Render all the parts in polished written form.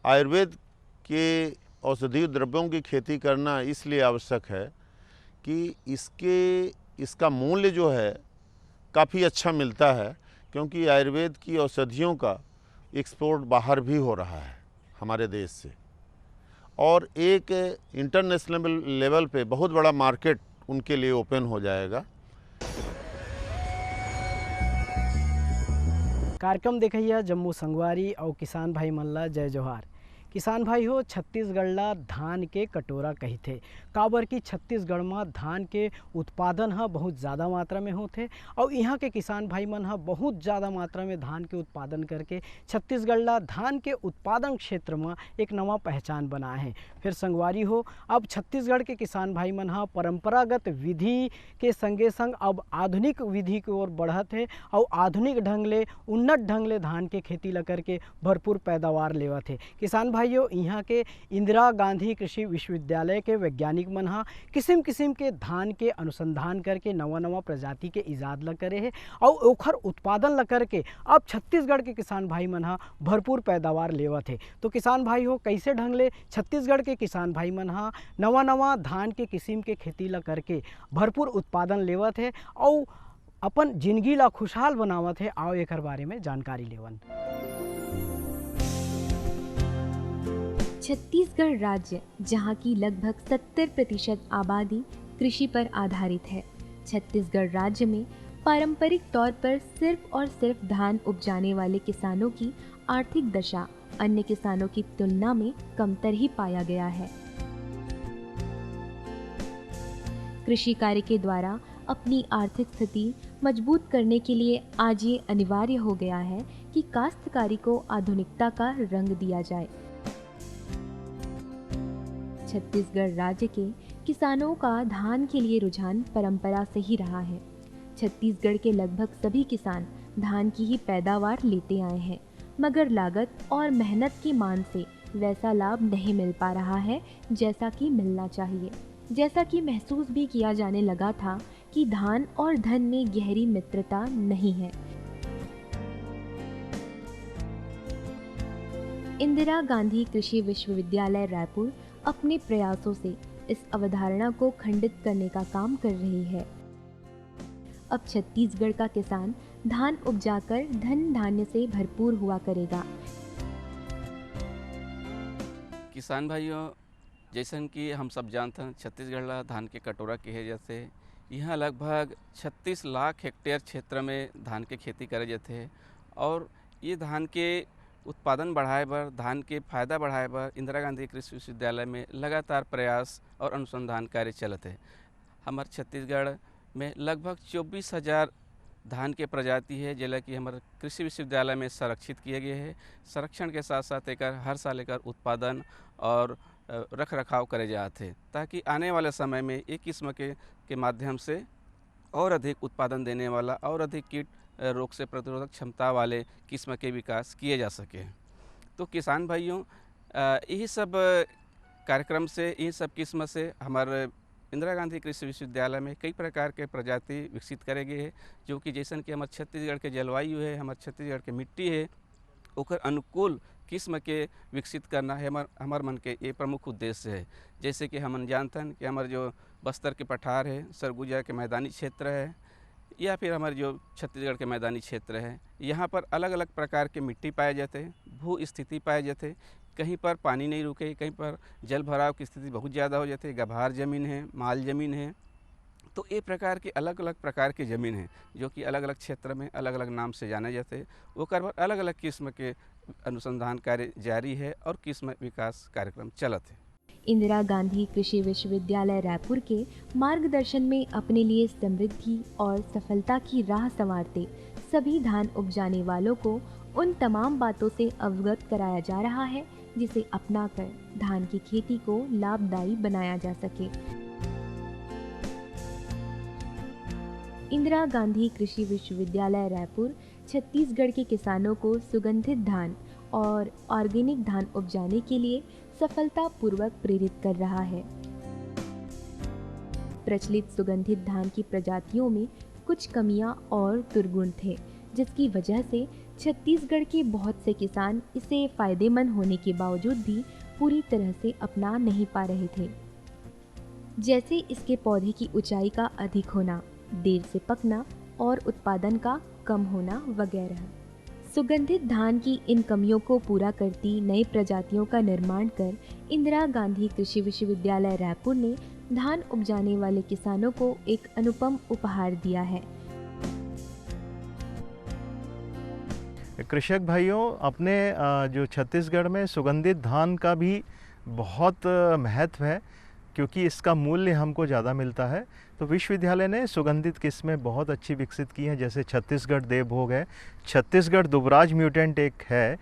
आयुर्वेद के औषधीय द्रव्यों की खेती करना इसलिए आवश्यक है कि इसका मूल्य जो है काफ़ी अच्छा मिलता है, क्योंकि आयुर्वेद की औषधियों का एक्सपोर्ट बाहर भी हो रहा है हमारे देश से, और एक इंटरनेशनल लेवल पे बहुत बड़ा मार्केट उनके लिए ओपन हो जाएगा। कार्यक्रम देखिए जम्मू संगवारी और किसान भाई मन ला जय जोहार। किसान भाई हो, छत्तीसगढ़ ला धान के कटोरा कही थे, काबर की छत्तीसगढ़ में धान के उत्पादन ह बहुत ज़्यादा मात्रा में होते और यहाँ के किसान भाई मन ह बहुत ज़्यादा मात्रा में धान के उत्पादन करके छत्तीसगढ़ ला धान के उत्पादन क्षेत्र में एक नवा पहचान बनाए हैं। फिर संगवारी हो, अब छत्तीसगढ़ के किसान भाई मन ह परंपरागत विधि के संगे संग अब आधुनिक विधि की ओर बढ़त है और आधुनिक ढंग ले उन्नत ढंग ले धान के खेती ला करके भरपूर पैदावार लेवत है। किसान भाइयों, यहाँ के इंदिरा गांधी कृषि विश्वविद्यालय के वैज्ञानिक मन हा किस्म किस्म के धान के अनुसंधान करके नवा नवा प्रजाति के इजाद ला करे है और ओखर उत्पादन ला करके अब छत्तीसगढ़ के किसान भाई मन हा भरपूर पैदावार लेवत है। तो किसान भाई हो, कैसे ढंग ले छत्तीसगढ़ के किसान भाई मन हा नवा नवा धान के किस्म के खेती ला करके भरपूर उत्पादन लेवत है और अपन जिंदगी ला खुशहाल बनावत है, आओ एकर बारे में जानकारी लेवन। छत्तीसगढ़ राज्य, जहाँ की लगभग 70% आबादी कृषि पर आधारित है। छत्तीसगढ़ राज्य में पारंपरिक तौर पर सिर्फ और सिर्फ धान उपजाने वाले किसानों की आर्थिक दशा अन्य किसानों की तुलना में कमतर ही पाया गया है। कृषि कार्य के द्वारा अपनी आर्थिक स्थिति मजबूत करने के लिए आज ये अनिवार्य हो गया है कि काश्तकारी को आधुनिकता का रंग दिया जाए। छत्तीसगढ़ राज्य के किसानों का धान के लिए रुझान परंपरा से ही रहा है। छत्तीसगढ़ के लगभग सभी किसान धान की ही पैदावार लेते आए हैं, मगर लागत और मेहनत की मान से वैसा लाभ नहीं मिल पा रहा है जैसा कि मिलना चाहिए। जैसा कि महसूस भी किया जाने लगा था कि धान और धन में गहरी मित्रता नहीं है। इंदिरा गांधी कृषि विश्वविद्यालय रायपुर अपने प्रयासों से इस अवधारणा को खंडित करने का काम कर रही है। अब छत्तीसगढ़ का किसान धान उपजाकर धन धान्य से भरपूर हुआ करेगा। किसान भाइयों, जैसन कि हम सब जानते हैं, छत्तीसगढ़ ला धान के कटोरा कहे जाते। यहाँ लगभग 36 लाख हेक्टेयर क्षेत्र में धान के खेती करे जाते हैं और ये धान के उत्पादन बढ़ाए बर, धान के फायदा बढ़ाए बर इंदिरा गांधी कृषि विश्वविद्यालय में लगातार प्रयास और अनुसंधान कार्य चलते हैं। हमारे छत्तीसगढ़ में लगभग 24,000 धान के प्रजाति है जिला कि हमारे कृषि विश्वविद्यालय में संरक्षित किए गए हैं। संरक्षण के साथ साथ एकर हर साल एकर उत्पादन और रख रखाव करे जाते हैं ताकि आने वाले समय में एक किस्म के माध्यम से और अधिक उत्पादन देने वाला और अधिक कीट रोग से प्रतिरोधक क्षमता वाले किस्म के विकास किए जा सके। तो किसान भाइयों, यही सब कार्यक्रम से, यही सब किस्म से हमारे इंदिरा गांधी कृषि विश्वविद्यालय में कई प्रकार के प्रजाति विकसित करे गए हैं, जो कि जैसन कि हमारे छत्तीसगढ़ के जलवायु है, हमारे छत्तीसगढ़ के मिट्टी है, ओकर अनुकूल किस्म के विकसित करना है हमार मन के ये प्रमुख उद्देश्य है। जैसे कि हम जानते हैं कि हमारे जो बस्तर के पठार है, सरगुजा के मैदानी क्षेत्र है, या फिर हमारे जो छत्तीसगढ़ के मैदानी क्षेत्र है, यहाँ पर अलग अलग प्रकार के मिट्टी पाए जाते हैं, भू स्थिति पाए जाते हैं। कहीं पर पानी नहीं रुके, कहीं पर जल भराव की स्थिति बहुत ज़्यादा हो जाती है, गभार ज़मीन है, माल ज़मीन है। तो ये प्रकार के अलग अलग प्रकार की ज़मीन है जो कि अलग अलग क्षेत्र में अलग अलग नाम से जाने जाते हैं। वो कर अलग अलग किस्म के अनुसंधान कार्य जारी है और किस्म विकास कार्यक्रम चलत है। इंदिरा गांधी कृषि विश्वविद्यालय रायपुर के मार्गदर्शन में अपने लिए समृद्धि और सफलता की राह संवारते सभी धान उपजाने वालों को उन तमाम बातों से अवगत कराया जा रहा है जिसे अपनाकर धान की खेती को लाभदायी बनाया जा सके। इंदिरा गांधी कृषि विश्वविद्यालय रायपुर छत्तीसगढ़ के किसानों को सुगंधित धान और ऑर्गेनिक धान उपजाने के लिए सफलतापूर्वक प्रेरित कर रहा है। प्रचलित सुगंधित धान की प्रजातियों में कुछ कमियां और दुर्गुण थे, जिसकी वजह से छत्तीसगढ़ के बहुत से किसान इसे फायदेमंद होने के बावजूद भी पूरी तरह से अपना नहीं पा रहे थे, जैसे इसके पौधे की ऊंचाई का अधिक होना, देर से पकना और उत्पादन का कम होना वगैरह। सुगंधित धान की इन कमियों को पूरा करती नई प्रजातियों का निर्माण कर इंदिरा गांधी कृषि विश्वविद्यालय रायपुर ने धान उपजाने वाले किसानों को एक अनुपम उपहार दिया है। कृषक भाइयों, अपने जो छत्तीसगढ़ में सुगंधित धान का भी बहुत महत्व है, क्योंकि इसका मूल्य हमको ज़्यादा मिलता है। तो विश्वविद्यालय ने सुगंधित किस्में बहुत अच्छी विकसित की हैं, जैसे छत्तीसगढ़ देवभोग है, छत्तीसगढ़ दुबराज म्यूटेंट एक है,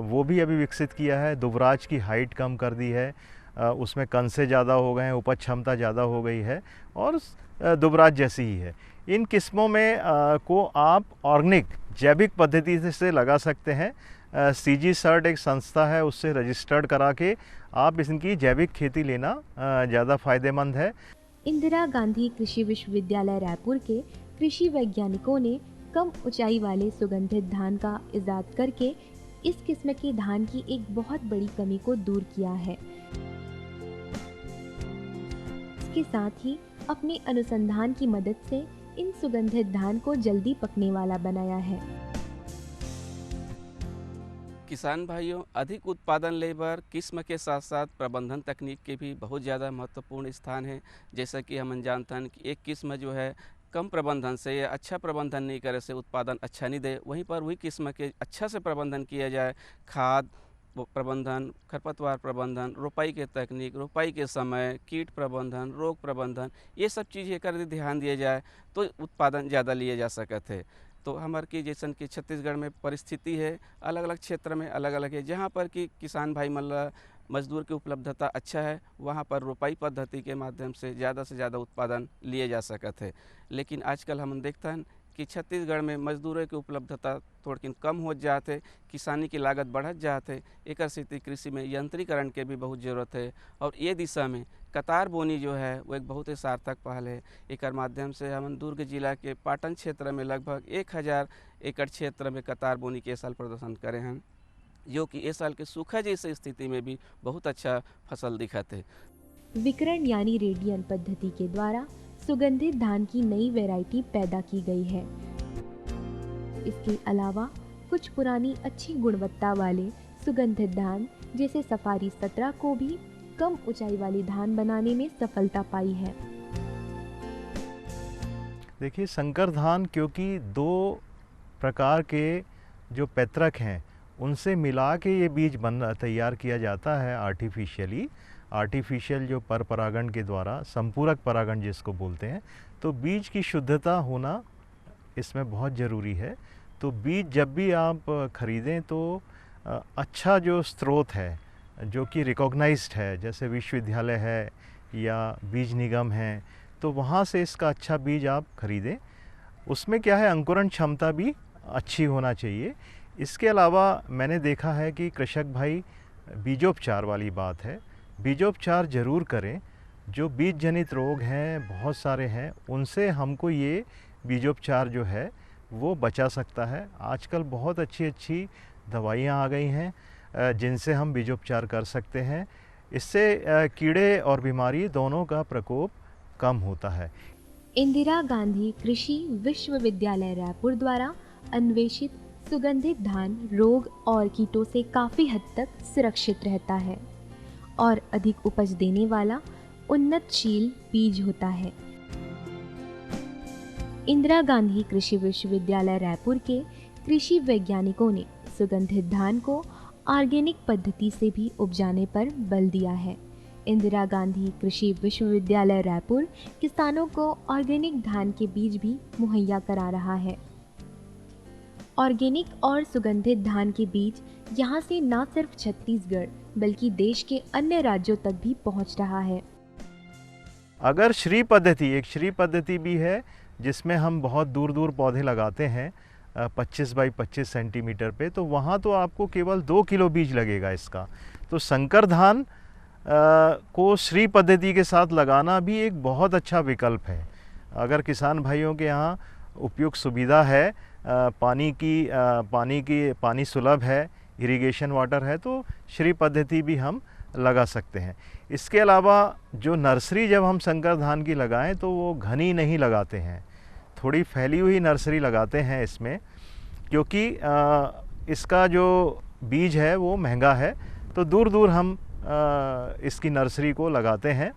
वो भी अभी विकसित किया है। दुबराज की हाइट कम कर दी है, उसमें कंसे ज़्यादा हो गए हैं, उपज क्षमता ज़्यादा हो गई है और दुबराज जैसी ही है। इन किस्मों में को आप ऑर्गेनिक जैविक पद्धति से लगा सकते हैं। CG सर्ट एक संस्था है, उससे रजिस्टर्ड करा के आप इनकी जैविक खेती लेना ज़्यादा फायदेमंद है। इंदिरा गांधी कृषि विश्वविद्यालय रायपुर के कृषि वैज्ञानिकों ने कम ऊंचाई वाले सुगंधित धान का इजाद करके इस किस्म के धान की एक बहुत बड़ी कमी को दूर किया है। इसके साथ ही अपने अनुसंधान की मदद से इन सुगंधित धान को जल्दी पकने वाला बनाया है। किसान भाइयों, अधिक उत्पादन लेबर किस्म के साथ साथ प्रबंधन तकनीक के भी बहुत ज़्यादा महत्वपूर्ण स्थान है। जैसा कि हम जानते हैं कि एक किस्म जो है कम प्रबंधन से या अच्छा प्रबंधन नहीं करे से उत्पादन अच्छा नहीं दे, वहीं पर वही किस्म के अच्छा से प्रबंधन किया जाए, खाद प्रबंधन, खरपतवार प्रबंधन, रोपाई के तकनीक, रोपाई के समय, कीट प्रबंधन, रोग प्रबंधन, ये सब चीज़ें कर ध्यान दिया जाए तो उत्पादन ज़्यादा लिए जा सकते हैं। तो हमारे की जैसन कि छत्तीसगढ़ में परिस्थिति है, अलग अलग क्षेत्र में अलग अलग है। जहाँ पर कि किसान भाई मतलब मजदूर की उपलब्धता अच्छा है, वहाँ पर रोपाई पद्धति के माध्यम से ज़्यादा उत्पादन लिए जा सकते हैं। लेकिन आजकल हम देखते हैं कि छत्तीसगढ़ में मजदूरों की उपलब्धता थोड़ी कम हो जाते, किसानी की लागत बढ़त जाते। एक स्थिति कृषि में यंत्रीकरण के भी बहुत ज़रूरत है और ये दिशा में कतार बोनी जो है वो एक बहुत ही सार्थक पहल है। एक माध्यम से हम दुर्ग जिला के पाटन क्षेत्र में लगभग 1000 एकड़ क्षेत्र में कतार बोनी के साल प्रदर्शन करे हैं, जो कि इस साल के सूखा जैसी स्थिति में भी बहुत अच्छा फसल दिखाते हैं। विकरण यानी रेडियन पद्धति के द्वारा सुगंधित धान की नई वैरायटी पैदा की गई है। इसके अलावा कुछ पुरानी अच्छी गुणवत्ता वाले सुगंधित धान जैसे सफारी 17 को भी कम ऊंचाई वाली धान बनाने में सफलता पाई है। देखिए, संकर धान क्योंकि 2 प्रकार के जो पैतृक हैं उनसे मिला के ये बीज तैयार किया जाता है आर्टिफिशियल जो पर परागण के द्वारा, संपूरक परागण जिसको बोलते हैं। तो बीज की शुद्धता होना इसमें बहुत ज़रूरी है। तो बीज जब भी आप खरीदें तो अच्छा जो स्रोत है जो कि रिकॉग्नाइज्ड है, जैसे विश्वविद्यालय है या बीज निगम है, तो वहाँ से इसका अच्छा बीज आप खरीदें। उसमें क्या है, अंकुरण क्षमता भी अच्छी होना चाहिए। इसके अलावा मैंने देखा है कि कृषक भाई बीजोपचार वाली बात है, बीजोपचार ज़रूर करें। जो बीज जनित रोग हैं बहुत सारे हैं, उनसे हमको ये बीजोपचार जो है वो बचा सकता है। आजकल बहुत अच्छी दवाइयाँ आ गई हैं जिनसे हम बीजोपचार कर सकते हैं। इससे कीड़े और बीमारी दोनों का प्रकोप कम होता है। इंदिरा गांधी कृषि विश्वविद्यालय रायपुर द्वारा अन्वेषित सुगंधित धान रोग और कीटों से काफ़ी हद तक सुरक्षित रहता है और अधिक उपज देने वाला उन्नतशील बीज होता है। इंदिरा गांधी कृषि विश्वविद्यालय रायपुर के कृषि वैज्ञानिकों ने सुगंधित धान को ऑर्गेनिक पद्धति से भी उपजाने पर बल दिया है। इंदिरा गांधी कृषि विश्वविद्यालय रायपुर किसानों को ऑर्गेनिक धान के बीज भी मुहैया करा रहा है। ऑर्गेनिक और सुगंधित धान के बीज यहाँ से न सिर्फ छत्तीसगढ़ बल्कि देश के अन्य राज्यों तक भी पहुँच रहा है। अगर श्री पद्धति, एक श्री पद्धति भी है जिसमें हम बहुत दूर पौधे लगाते हैं 25 बाई 25 सेंटीमीटर पे, तो वहाँ तो आपको केवल 2 किलो बीज लगेगा इसका। तो संकर धान को श्री पद्धति के साथ लगाना भी एक बहुत अच्छा विकल्प है। अगर किसान भाइयों के यहाँ उपयुक्त सुविधा है, पानी सुलभ है, इरिगेशन वाटर है, तो श्री पद्धति भी हम लगा सकते हैं। इसके अलावा जो नर्सरी जब हम संकर धान की लगाएं तो वो घनी नहीं लगाते हैं, थोड़ी फैली हुई नर्सरी लगाते हैं इसमें, क्योंकि इसका जो बीज है वो महंगा है, तो दूर दूर हम इसकी नर्सरी को लगाते हैं।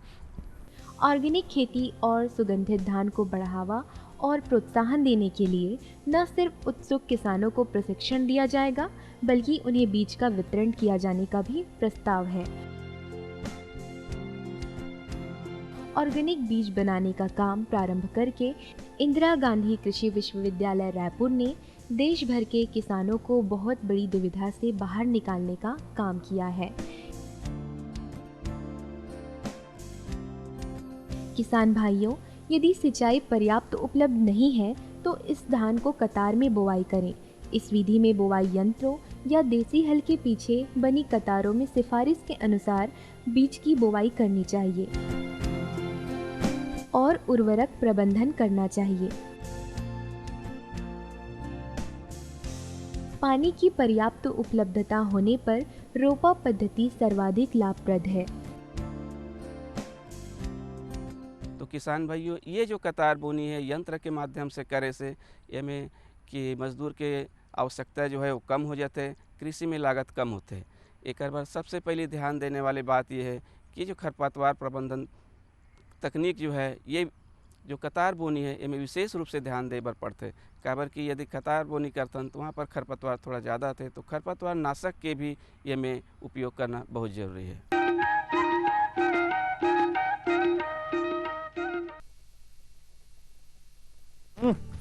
ऑर्गेनिक खेती और सुगंधित धान को बढ़ावा और प्रोत्साहन देने के लिए न सिर्फ उत्सुक किसानों को प्रशिक्षण दिया जाएगा, बल्कि उन्हें बीज का वितरण किया जाने का भी प्रस्ताव है। ऑर्गेनिक बीज बनाने का काम प्रारंभ करके इंदिरा गांधी कृषि विश्वविद्यालय रायपुर ने देश भर के किसानों को बहुत बड़ी दुविधा से बाहर निकालने का काम किया है। किसान भाइयों, यदि सिंचाई पर्याप्त उपलब्ध नहीं है तो इस धान को कतार में बुवाई करें। इस विधि में बुवाई यंत्रों या देसी हल के पीछे बनी कतारों में सिफारिश के अनुसार बीज की बुवाई करनी चाहिए और उर्वरक प्रबंधन करना चाहिए। पानी की पर्याप्त उपलब्धता होने पर रोपा पद्धति सर्वाधिक लाभप्रद है। तो किसान भाइयों, ये जो कतार बोनी है यंत्र के माध्यम से करे से में कि मजदूर के आवश्यकता जो है वो कम हो जाते, कृषि में लागत कम होते। एक बार सबसे पहले ध्यान देने वाली बात ये है कि जो खरपतवार प्रबंधन तकनीक जो है, ये जो कतार बोनी है इनमें विशेष रूप से ध्यान दे बर पड़ते। काबर कि यदि कतार बोनी करतन तो वहाँ पर खरपतवार थोड़ा ज़्यादा थे, तो खरपतवार नाशक के भी ये में उपयोग करना बहुत ज़रूरी है।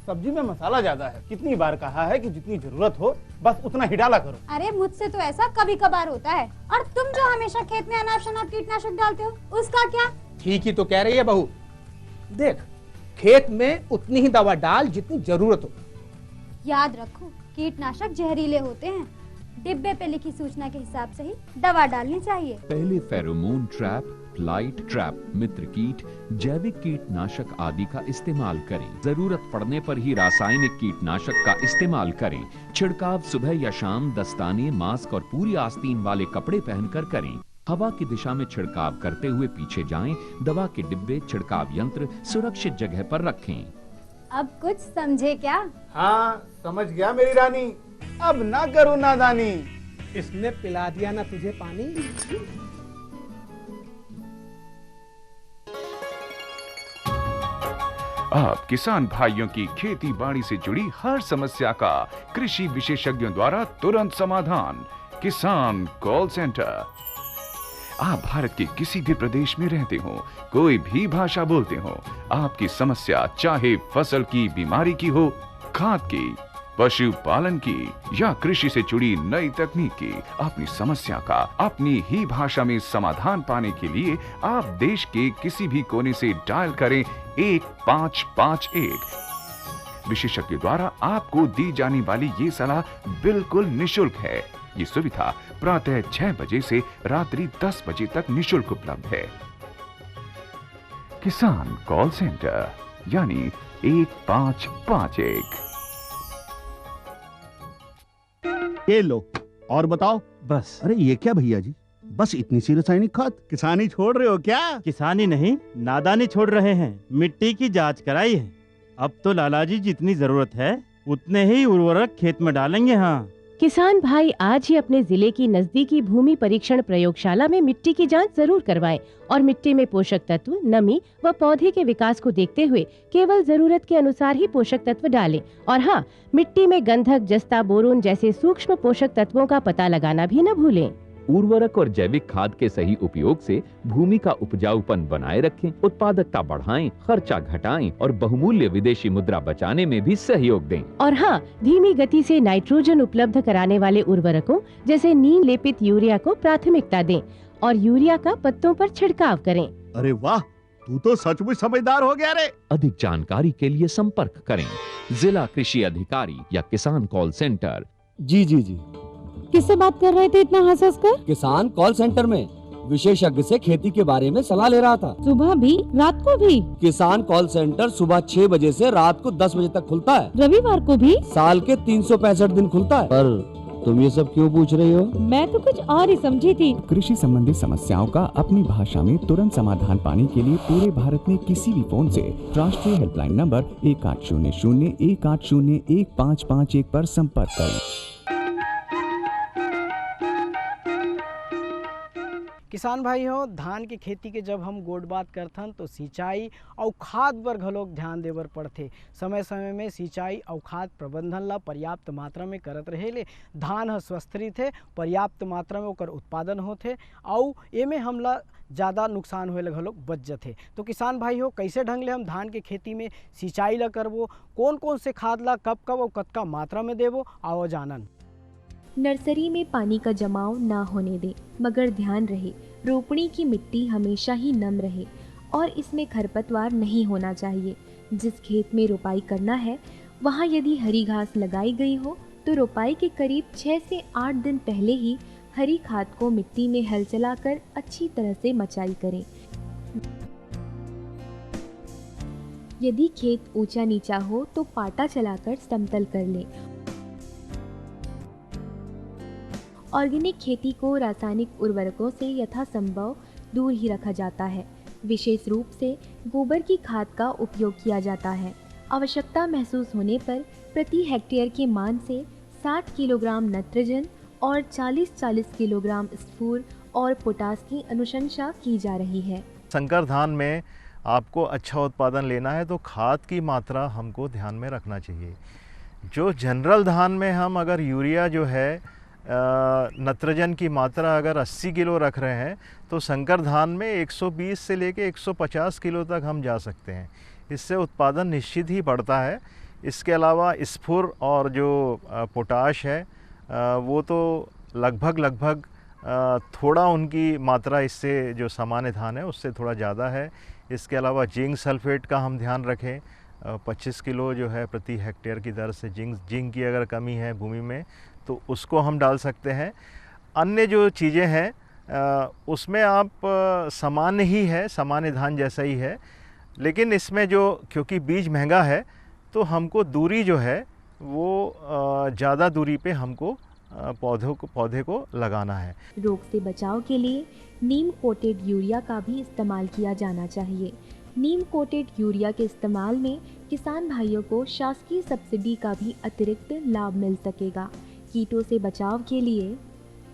सब्जी में मसाला ज्यादा है। कितनी बार कहा है कि जितनी जरूरत हो बस उतना ही डाला करो। अरे मुझसे तो ऐसा कभी कभार होता है। और तुम जो हमेशा खेत में अनाप शनाप कीटनाशक डालते हो, उसका क्या? ठीक ही तो कह रही है बहू। देख, खेत में उतनी ही दवा डाल जितनी जरूरत हो। याद रखो, कीटनाशक जहरीले होते हैं। डिब्बे पे लिखी सूचना के हिसाब से ही दवा डालनी चाहिए। पहले फेरोमोन ट्रैप, फ्लाइट ट्रैप, मित्र कीट, जैविक कीटनाशक आदि का इस्तेमाल करें। जरूरत पड़ने पर ही रासायनिक कीटनाशक का इस्तेमाल करें। छिड़काव सुबह या शाम दस्ताने, मास्क और पूरी आस्तीन वाले कपड़े पहनकर करें। हवा की दिशा में छिड़काव करते हुए पीछे जाएं। दवा के डिब्बे, छिड़काव यंत्र सुरक्षित जगह पर रखें। अब कुछ समझे क्या? हाँ, समझ गया मेरी रानी। अब ना करो नादानी। इसने पिला दिया ना तुझे पानी। आप किसान भाइयों की खेती बाड़ी से जुड़ी हर समस्या का कृषि विशेषज्ञों द्वारा तुरंत समाधान। किसान कॉल सेंटर। आप भारत के किसी भी प्रदेश में रहते हो, कोई भी भाषा बोलते हो, आपकी समस्या चाहे फसल की बीमारी की हो, खाद की, पशुपालन की या कृषि से जुड़ी नई तकनीक की, अपनी समस्या का अपनी ही भाषा में समाधान पाने के लिए आप देश के किसी भी कोने से डायल करें 1551। विशेषज्ञ द्वारा आपको दी जाने वाली ये सलाह बिल्कुल निशुल्क है। ये सुविधा प्रातः 6 बजे से रात्रि 10 बजे तक निशुल्क उपलब्ध है। किसान कॉल सेंटर यानी 1551। ये लो और बताओ। बस। अरे ये क्या भैया जी, बस इतनी सी रासायनिक खाद? किसानी छोड़ रहे हो क्या? किसानी नहीं, नादानी छोड़ रहे हैं। मिट्टी की जांच कराई है। अब तो लालाजी जितनी जरूरत है उतने ही उर्वरक खेत में डालेंगे। हाँ, किसान भाई आज ही अपने जिले की नजदीकी भूमि परीक्षण प्रयोगशाला में मिट्टी की जांच जरूर करवाएं और मिट्टी में पोषक तत्व, नमी व पौधे के विकास को देखते हुए केवल जरूरत के अनुसार ही पोषक तत्व डालें। और हाँ, मिट्टी में गंधक, जस्ता, बोरोन जैसे सूक्ष्म पोषक तत्वों का पता लगाना भी न भूलें। उर्वरक और जैविक खाद के सही उपयोग से भूमि का उपजाऊपन बनाए रखें, उत्पादकता बढ़ाएं, खर्चा घटाएं और बहुमूल्य विदेशी मुद्रा बचाने में भी सहयोग दें। और हाँ, धीमी गति से नाइट्रोजन उपलब्ध कराने वाले उर्वरकों जैसे नीम लेपित यूरिया को प्राथमिकता दें और यूरिया का पत्तों पर छिड़काव करें। अरे वाह, तू तो सचमुच समझदार हो गया रे। अधिक जानकारी के लिए संपर्क करें जिला कृषि अधिकारी या किसान कॉल सेंटर। जी जी जी। किससे बात कर रहे थे इतना हंस-हंस कर? किसान कॉल सेंटर में। विशेषज्ञ से खेती के बारे में सलाह ले रहा था। सुबह भी रात को भी? किसान कॉल सेंटर सुबह 6 बजे से रात को 10 बजे तक खुलता है। रविवार को भी? साल के 365 दिन खुलता है। पर तुम ये सब क्यों पूछ रही हो? मैं तो कुछ और ही समझी थी। कृषि संबंधी समस्याओं का अपनी भाषा में तुरंत समाधान पाने के लिए पूरे भारत में किसी भी फोन से राष्ट्रीय हेल्पलाइन नंबर 1800-180-1551 पर संपर्क करें। किसान भाई हो, धान की खेती के जब हम गोट बात करथन तो सिंचाई और खाद पर घलोक ध्यान देवर पड़थे। समय समय में सिंचाई और खाद प्रबंधन ला पर्याप्त मात्रा में करत रहेले धान ह स्वस्थ रहिथे, पर्याप्त मात्रा में ओकर उत्पादन होथे और एमे हमला ज़्यादा नुकसान होए ले घलोक बच जाथे। तो किसान भाई हो, कैसे ढंग ले हम धान के खेती में सिंचाई ला करबो, कौन कौन से खाद ला कब कब और कतका मात्रा में देबो, आओ जानन। नर्सरी में पानी का जमाव ना होने दें, मगर ध्यान रहे रोपणी की मिट्टी हमेशा ही नम रहे और इसमें खरपतवार नहीं होना चाहिए। जिस खेत में रोपाई करना है वहाँ यदि हरी घास लगाई गई हो तो रोपाई के करीब 6 से 8 दिन पहले ही हरी खाद को मिट्टी में हल चलाकर अच्छी तरह से मचाई करें। यदि खेत ऊंचा नीचा हो तो पाटा चलाकर समतल कर लें। ऑर्गेनिक खेती को रासायनिक उर्वरकों से यथासंभव दूर ही रखा जाता है। विशेष रूप से गोबर की खाद का उपयोग किया जाता है। आवश्यकता महसूस होने पर प्रति हेक्टेयर के मान से 60 किलोग्राम नाइट्रोजन और 40-40 किलोग्राम स्फूर और पोटास की अनुशंसा की जा रही है। संकर धान में आपको अच्छा उत्पादन लेना है तो खाद की मात्रा हमको ध्यान में रखना चाहिए। जो जनरल धान में हम अगर यूरिया जो है नाइट्रोजन की मात्रा अगर 80 किलो रख रहे हैं तो संकर धान में 120 से लेके 150 किलो तक हम जा सकते हैं। इससे उत्पादन निश्चित ही बढ़ता है। इसके अलावा स्फूर और जो पोटाश है वो तो लगभग थोड़ा उनकी मात्रा इससे जो सामान्य धान है उससे थोड़ा ज़्यादा है। इसके अलावा जिंक सल्फेट का हम ध्यान रखें। 25 किलो जो है प्रति हेक्टेयर की दर से जिंक की अगर कमी है भूमि में तो उसको हम डाल सकते हैं। अन्य जो चीज़ें हैं उसमें आप सामान्य ही है, सामान्य धान जैसा ही है, लेकिन इसमें जो क्योंकि बीज महंगा है तो हमको दूरी जो है वो ज़्यादा दूरी पे हमको पौधे को लगाना है। रोग से बचाव के लिए नीम कोटेड यूरिया का भी इस्तेमाल किया जाना चाहिए। नीम कोटेड यूरिया के इस्तेमाल में किसान भाइयों को शासकीय सब्सिडी का भी अतिरिक्त लाभ मिल सकेगा। कीटों से बचाव के लिए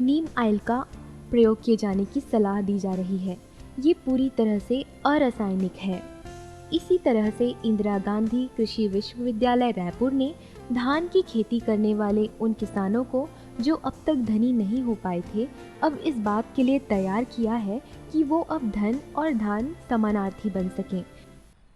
नीम ऑयल का प्रयोग किए जाने की सलाह दी जा रही है। ये पूरी तरह से अरासायनिक है। इसी तरह से इंदिरा गांधी कृषि विश्वविद्यालय रायपुर ने धान की खेती करने वाले उन किसानों को जो अब तक धनी नहीं हो पाए थे, अब इस बात के लिए तैयार किया है कि वो अब धन और धान समानार्थी बन सकें।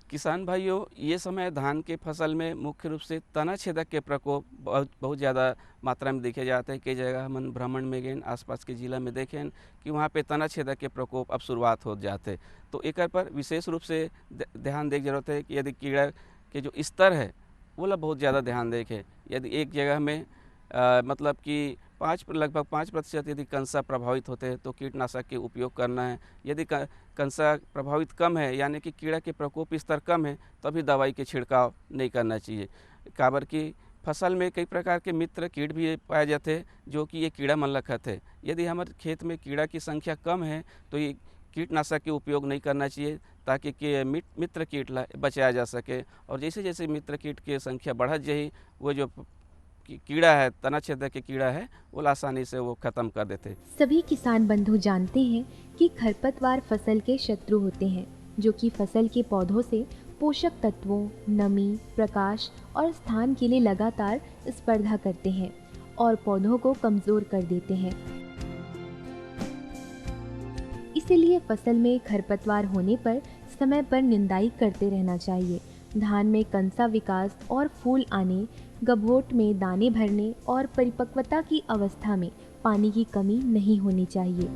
किसान भाइयों, ये समय धान के फसल में मुख्य रूप से तना छेदक के प्रकोप बहुत ज़्यादा मात्रा में देखे जाते हैं। कई जगह हम भ्रमण में गए आसपास के जिला में देखें कि वहाँ पे तना छेदक के प्रकोप अब शुरुआत हो जाते। तो एक पर विशेष रूप से ध्यान देने की जरूरत है कि यदि कीड़ा के जो स्तर है वो ला बहुत ज़्यादा ध्यान देखें। यदि एक जगह में मतलब कि लगभग 5% यदि कंसा प्रभावित होते हैं तो कीटनाशक के उपयोग करना है। यदि कंसा प्रभावित कम है यानी कि कीड़ा के प्रकोप स्तर कम है तो अभी दवाई के छिड़काव नहीं करना चाहिए। काबर की फसल में कई प्रकार के मित्र कीट भी पाए जाते हैं जो कि ये कीड़ा मन लखत है। यदि हमारे खेत में कीड़ा की संख्या कम है तो ये कीटनाशक के उपयोग नहीं करना चाहिए ताकि मित्र कीट ला बचाया जा सके। और जैसे जैसे मित्र कीट की संख्या बढ़त जाए वो जो कीड़ा है, तना छेदक के कीड़ा है, वो आसानी से वो खत्म कर देते। सभी किसान बंधु जानते हैं कि खरपतवार फसल के शत्रु होते हैं जो कि फसल के पौधों से पोषक तत्वों, नमी, प्रकाश और स्थान के लिए लगातार स्पर्धा करते हैं और पौधों को कमजोर कर देते हैं। इसलिए फसल में खरपतवार होने पर समय पर निंदाई करते रहना चाहिए। धान में कंसा विकास और फूल आने, गभोट में दाने भरने और परिपक्वता की अवस्था में पानी की कमी नहीं होनी चाहिए।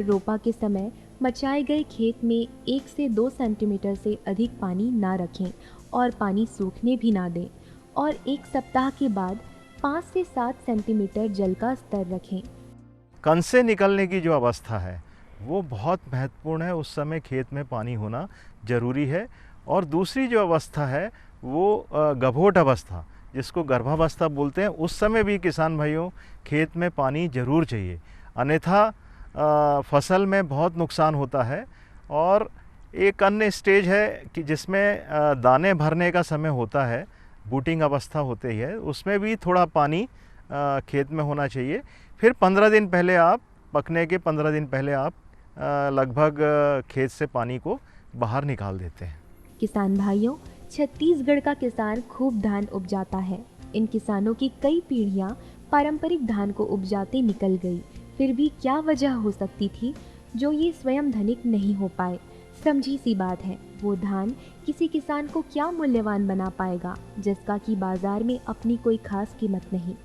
रोपा के समय मचाए गए खेत में 1 से 2 सेंटीमीटर से अधिक पानी ना रखें और पानी सूखने भी ना दें और 1 सप्ताह के बाद 5 से 7 सेंटीमीटर जल का स्तर रखें। कण से निकलने की जो अवस्था है वो बहुत महत्वपूर्ण है, उस समय खेत में पानी होना ज़रूरी है। और दूसरी जो अवस्था है वो गभोट अवस्था, जिसको गर्भावस्था बोलते हैं, उस समय भी किसान भाइयों खेत में पानी ज़रूर चाहिए, अन्यथा फसल में बहुत नुकसान होता है। और एक अन्य स्टेज है कि जिसमें दाने भरने का समय होता है, बूटिंग अवस्था होती है, उसमें भी थोड़ा पानी खेत में होना चाहिए। फिर 15 दिन पहले आप, पकने के 15 दिन पहले आप लगभग खेत से पानी को बाहर निकाल देते हैं। किसान भाइयों, छत्तीसगढ़ का किसान खूब धान उपजाता है। इन किसानों की कई पीढ़ियां पारंपरिक धान को उपजाते निकल गई, फिर भी क्या वजह हो सकती थी जो ये स्वयं धनिक नहीं हो पाए? समझी सी बात है, वो धान किसी किसान को क्या मूल्यवान बना पाएगा जिसका कि बाजार में अपनी कोई खास कीमत नहीं।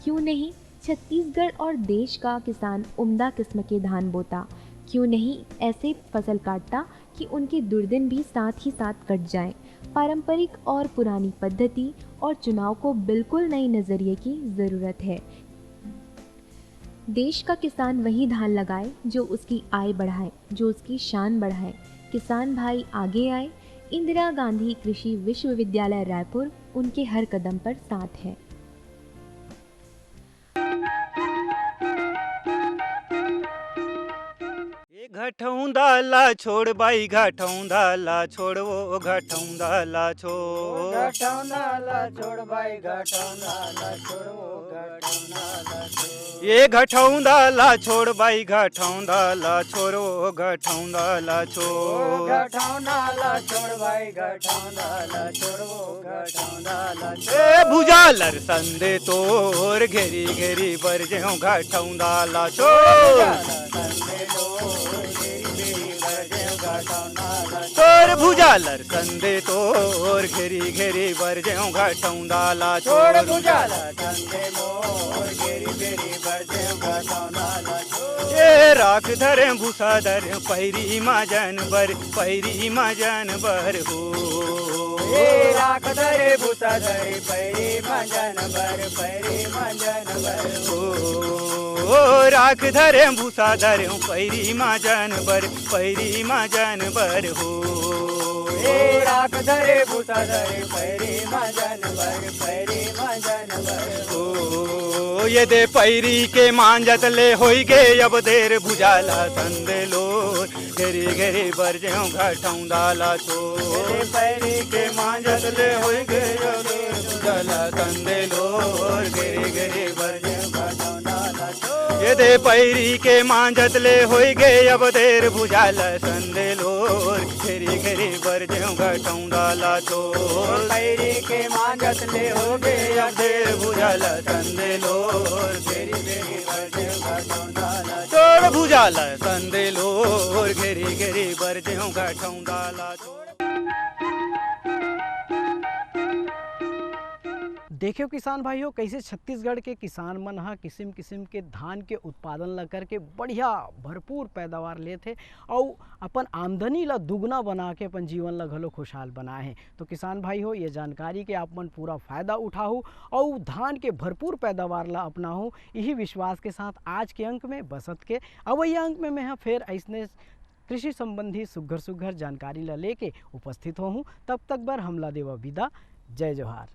क्यों नहीं छत्तीसगढ़ और देश का किसान उम्दा किस्म के धान बोता? क्यों नहीं ऐसे फसल काटता कि उनके दुर्दिन भी साथ ही साथ कट जाएं? पारंपरिक और पुरानी पद्धति और चुनाव को बिल्कुल नए नज़रिए की ज़रूरत है। देश का किसान वही धान लगाए जो उसकी आय बढ़ाए, जो उसकी शान बढ़ाए। किसान भाई आगे आए। इंदिरा गांधी कृषि विश्वविद्यालय रायपुर उनके हर कदम पर साथ है। घटौंदा छोड़ बाई, घटौंदा छोड़ वो घटौंदा छोड़, घटौंदा छोड़ बाई, घटौंदा छोड़ वो घटौंदा छोड़। ये घटौंदा छोड़ बाई, घटौंदा छोड़ वो घटौंदा छोड़, घटौंदा छोड़ बाई, घटौंदा छोड़ वो घटौंदा छोड़। ए भुजालर संदे तोर घेरी घेरी बर जेऊ घटौंदा छोड़, तोर भुजालर संदे तोर घेरी घेरी बर जेऊ घटौंदा छोड़, भुजालर संदे मोर घेरी घेरी बर जेऊ घटौंदा छोड़। ए राख धरे भूसा धर पैरी माजन बर, पैरी माजन बर हो। ए राख धरे भूसा धरे पैरी माजन बर, पैरी माजन बर हो। ओ राख धरे भूसा धरे पैरी माजन बर, पैरी माजन बर हो। ए राख धरे भूसा धरे पैरी माजन बर, पैरी माजन बर हो। ये दे पैरी के मांजत ले होई गे अब देर, भुजाला संदे लोर घेरी घेरी बर जेऊ घटौंदा छोड़। पैरी के मांजत ले होई गे अब देर, भुजाला संदे लोर घेरी घेरी बर जेऊ घटौंदा छोड़। ये दे पैरी के मांजत ले होई गे अब देर, भुजाला संदे लोर घेरी घेरी बर जेऊ घटौंदा छोड़। पैरी के मांजत ले हो गे अब देर, भुजाला संदे लोर घेरी घेरी बर जेऊ घटौंदा छोड़, भुजाला संदे लोर घेरी घेरी बर जेऊ घटौंदा छोड़। देखियो किसान भाइयों, कैसे छत्तीसगढ़ के किसान मन हा किस्म किस्म के धान के उत्पादन ला करके बढ़िया भरपूर पैदावार लेते और अपन आमदनी ला दुगना बना के अपन जीवन ला घलो खुशहाल बनाए हैं। तो किसान भाई हो, ये जानकारी के आप मन पूरा फायदा उठाओ और धान के भरपूर पैदावार ला अपनाओ, यही विश्वास के साथ आज के अंक में बसत के अवैया अंक में मैं फिर ऐसने कृषि संबंधी सुघर सुघर जानकारी ला लेके उपस्थित हूँ। तब तक बर हमला देवा विदा। जय जोहार।